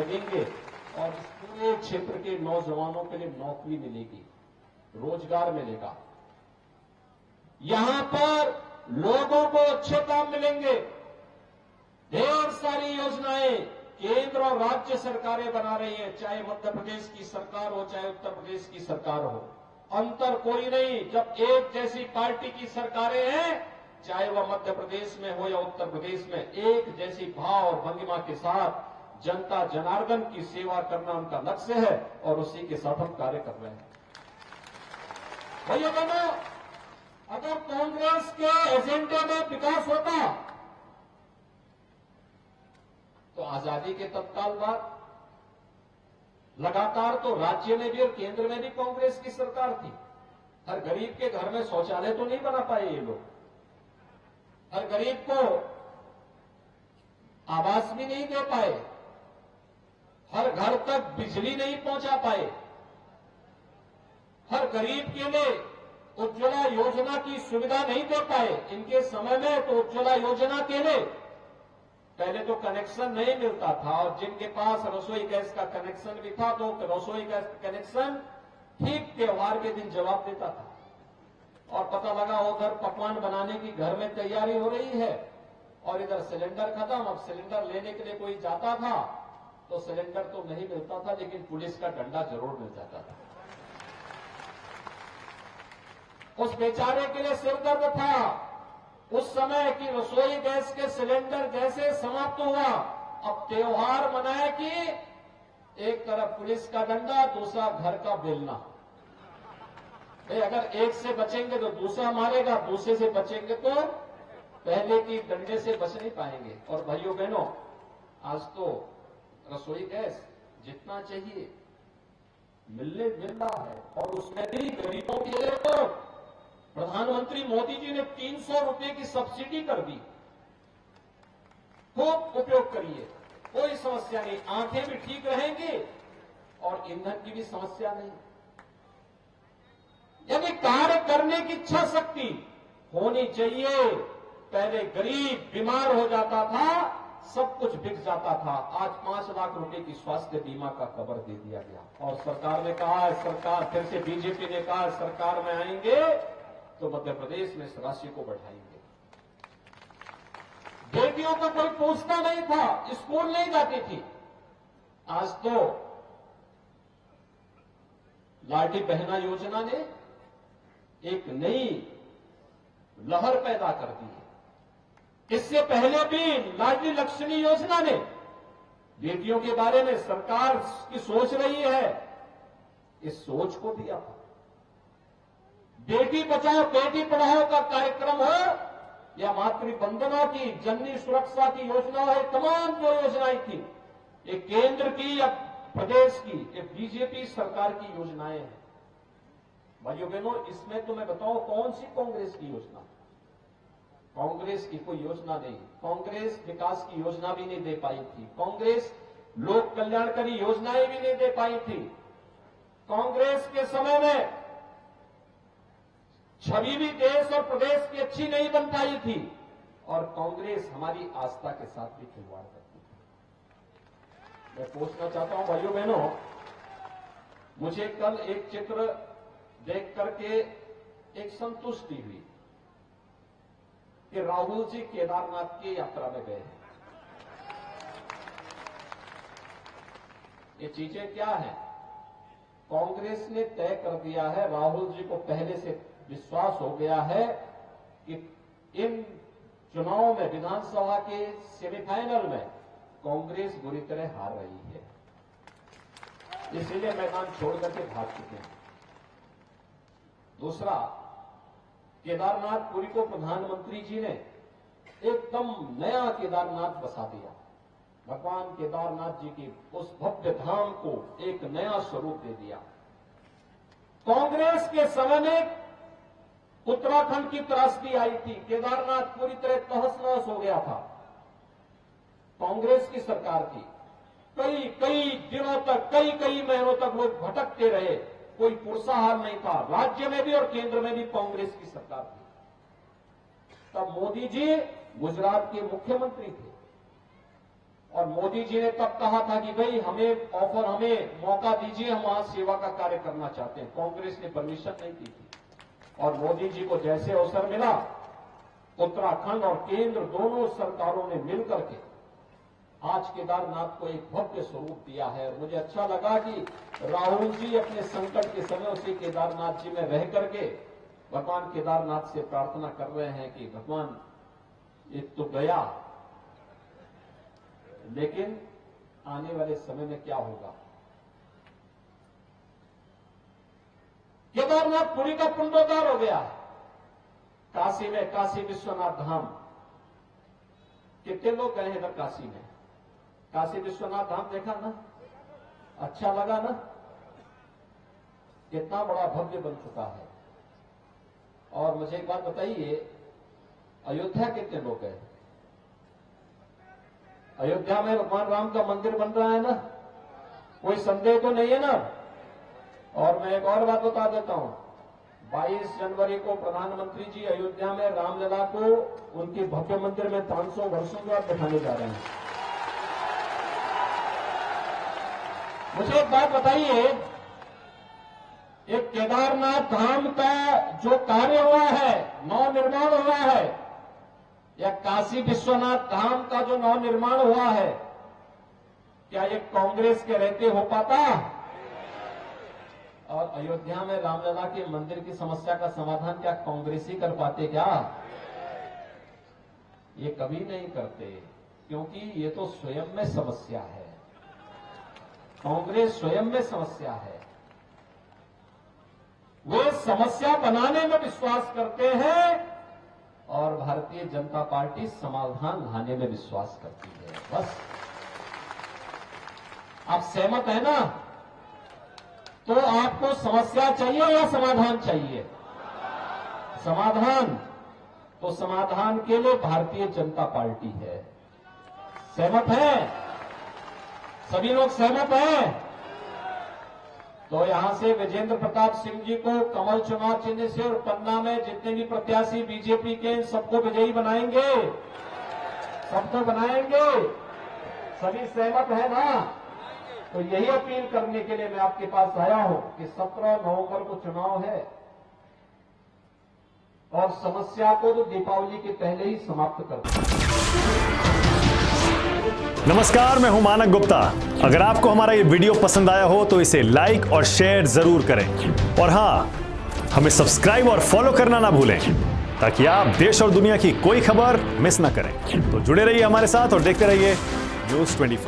लगेंगे और इस पूरे क्षेत्र के नौजवानों के लिए नौकरी मिलेगी, रोजगार मिलेगा। यहां पर लोगों को अच्छे काम मिलेंगे। ढेर सारी योजनाएं केंद्र और राज्य सरकारें बना रही हैं, चाहे मध्य प्रदेश की सरकार हो चाहे उत्तर प्रदेश की सरकार हो, अंतर कोई नहीं। जब एक जैसी पार्टी की सरकारें हैं, चाहे वह मध्य प्रदेश में हो या उत्तर प्रदेश में, एक जैसी भाव और भंगिमा के साथ जनता जनार्दन की सेवा करना उनका लक्ष्य है और उसी के साथ हम कार्य कर रहे हैं। भैया बहनों, अगर कांग्रेस के एजेंडे में विकास होता तो आजादी के तत्काल बाद लगातार तो राज्य में भी और केंद्र में भी कांग्रेस की सरकार थी। हर गरीब के घर में शौचालय तो नहीं बना पाए ये लोग, हर गरीब को आवास भी नहीं दे पाए, हर घर तक बिजली नहीं पहुंचा पाए, हर गरीब के लिए उज्ज्वला योजना की सुविधा नहीं दे पाए। इनके समय में तो उज्ज्वला योजना के लिए पहले तो कनेक्शन नहीं मिलता था और जिनके पास रसोई गैस का कनेक्शन भी था तो रसोई गैस का कनेक्शन ठीक त्योहार के दिन जवाब देता था और पता लगा उधर पकवान बनाने की घर में तैयारी हो रही है और इधर सिलेंडर खत्म। अब सिलेंडर लेने के लिए कोई जाता था तो सिलेंडर तो नहीं मिलता था, लेकिन पुलिस का डंडा जरूर मिल जाता था। उस बेचारे के लिए सिरदर्द था उस समय की रसोई गैस के सिलेंडर जैसे समाप्त हुआ, अब त्योहार मनाए कि एक तरफ पुलिस का डंडा, दूसरा घर का बेलना। अगर एक से बचेंगे तो दूसरा मारेगा, दूसरे से बचेंगे तो पहले की डंडे से बच नहीं पाएंगे। और भाइयों बहनों, आज तो रसोई गैस जितना चाहिए मिल रहा है और उसमें भी गरीबों के लिए तो प्रधानमंत्री मोदी जी ने 300 रुपए की सब्सिडी कर दी। खूब उपयोग करिए, कोई समस्या नहीं, आंखें भी ठीक रहेंगी और ईंधन की भी समस्या नहीं। यानी कार्य करने की इच्छा शक्ति होनी चाहिए। पहले गरीब बीमार हो जाता था, सब कुछ बिक जाता था, आज 5 लाख रुपए की स्वास्थ्य बीमा का कवर दे दिया गया और सरकार ने कहा है, सरकार फिर से बीजेपी ने कहा सरकार में आएंगे तो मध्य प्रदेश में इस राशि को बढ़ाएंगे। बेटियों को कोई पूछता नहीं था, स्कूल नहीं जाती थी, आज तो लाडली बहना योजना ने एक नई लहर पैदा कर दी है। इससे पहले भी लाडली लक्ष्मी योजना ने बेटियों के बारे में सरकार की सोच रही है, इस सोच को दिया। बेटी बचाओ बेटी पढ़ाओ का कार्यक्रम हो या मातृ वंदना की, जननी सुरक्षा की योजना हो, तमाम जो योजनाएं थी ये केंद्र की या प्रदेश की, ये बीजेपी सरकार की योजनाएं हैं। भाइयों बहनों, इसमें तो मैं बताऊं कौन सी कांग्रेस की योजना? कांग्रेस की कोई योजना नहीं। कांग्रेस विकास की योजना भी नहीं दे पाई थी, कांग्रेस लोक कल्याणकारी योजनाएं भी नहीं दे पाई थी। कांग्रेस के समय में छवि भी देश और प्रदेश की अच्छी नहीं बन पाई थी और कांग्रेस हमारी आस्था के साथ भी खिलवाड़ करती थी। मैं पूछना चाहता हूं भाइयों बहनों, मुझे कल एक चित्र देख करके एक संतुष्टि हुई कि राहुल जी केदारनाथ की यात्रा में गए हैं। ये चीजें क्या है? कांग्रेस ने तय कर दिया है, राहुल जी को पहले से विश्वास हो गया है कि इन चुनाव में विधानसभा के सेमीफाइनल में कांग्रेस बुरी तरह हार रही है, इसीलिए मैदान छोड़ करके भाग चुके हैं। दूसरा, केदारनाथपुरी को प्रधानमंत्री जी ने एकदम नया केदारनाथ बसा दिया। भगवान केदारनाथ जी की उस भव्य धाम को एक नया स्वरूप दे दिया। कांग्रेस के समय में उत्तराखंड की त्रासदी आई थी, केदारनाथ पूरी तरह तहस-नहस हो गया था। कांग्रेस की सरकार थी, कई दिनों तक, कई महीनों तक लोग भटकते रहे, कोई पुरसाहार नहीं था। राज्य में भी और केंद्र में भी कांग्रेस की सरकार थी। तब मोदी जी गुजरात के मुख्यमंत्री थे और मोदी जी ने तब कहा था कि भाई हमें मौका दीजिए, हम वहां सेवा का कार्य करना चाहते हैं। कांग्रेस ने परमिशन नहीं दी थी और मोदी जी को जैसे अवसर मिला, उत्तराखंड और केंद्र दोनों सरकारों ने मिलकर के आज केदारनाथ को एक भव्य स्वरूप दिया है। और मुझे अच्छा लगा कि राहुल जी अपने संकट के समय उसी केदारनाथ जी में रह करके भगवान केदारनाथ से प्रार्थना कर रहे हैं कि भगवान एक तो गया, लेकिन आने वाले समय में क्या होगा। केदारनाथ पुरी का पुनरोद्धार हो गया। काशी में काशी विश्वनाथ धाम, कितने लोग गए हैं इधर काशी में? काशी विश्वनाथ धाम देखा ना? अच्छा लगा ना? कितना बड़ा भव्य बन चुका है। और मुझे एक बात बताइए, अयोध्या कितने लोग गए? अयोध्या में भगवान राम का मंदिर बन रहा है ना, कोई संदेह तो नहीं है ना? और मैं एक और बात बता देता हूं, 22 जनवरी को प्रधानमंत्री जी अयोध्या में रामलला को उनके भव्य मंदिर में 500 वर्षों बाद दिखाने जा रहे हैं। मुझे एक बात बताइए, एक केदारनाथ धाम का जो कार्य हुआ है, नवनिर्माण हुआ है, या काशी विश्वनाथ धाम का जो नवनिर्माण हुआ है, क्या ये कांग्रेस के रहते हो पाता? और अयोध्या में रामलला के मंदिर की समस्या का समाधान क्या कांग्रेस ही कर पाते क्या? ये कभी नहीं करते, क्योंकि ये तो स्वयं में समस्या है। कांग्रेस स्वयं में समस्या है। वे समस्या बनाने में विश्वास करते हैं और भारतीय जनता पार्टी समाधान लाने में विश्वास करती है। बस आप सहमत है ना? तो आपको समस्या चाहिए या समाधान चाहिए? समाधान। तो समाधान के लिए भारतीय जनता पार्टी है। सहमत है? सभी लोग सहमत हैं? तो यहां से विजेंद्र प्रताप सिंह जी को कमल चुनाव चिन्ह से और पन्ना में जितने भी प्रत्याशी बीजेपी के, सबको विजयी बनाएंगे। सबको बनाएंगे। सभी सहमत है ना? तो यही अपील करने के लिए मैं आपके पास आया हूं कि 17 नवंबर को चुनाव है और समस्या को तो दीपावली के पहले ही समाप्त कर दें। नमस्कार, मैं हूं मानक गुप्ता। अगर आपको हमारा ये वीडियो पसंद आया हो तो इसे लाइक और शेयर जरूर करें। और हां, हमें सब्सक्राइब और फॉलो करना ना भूलें, ताकि आप देश और दुनिया की कोई खबर मिस ना करें। तो जुड़े रहिए हमारे साथ और देखते रहिए न्यूज़ 24।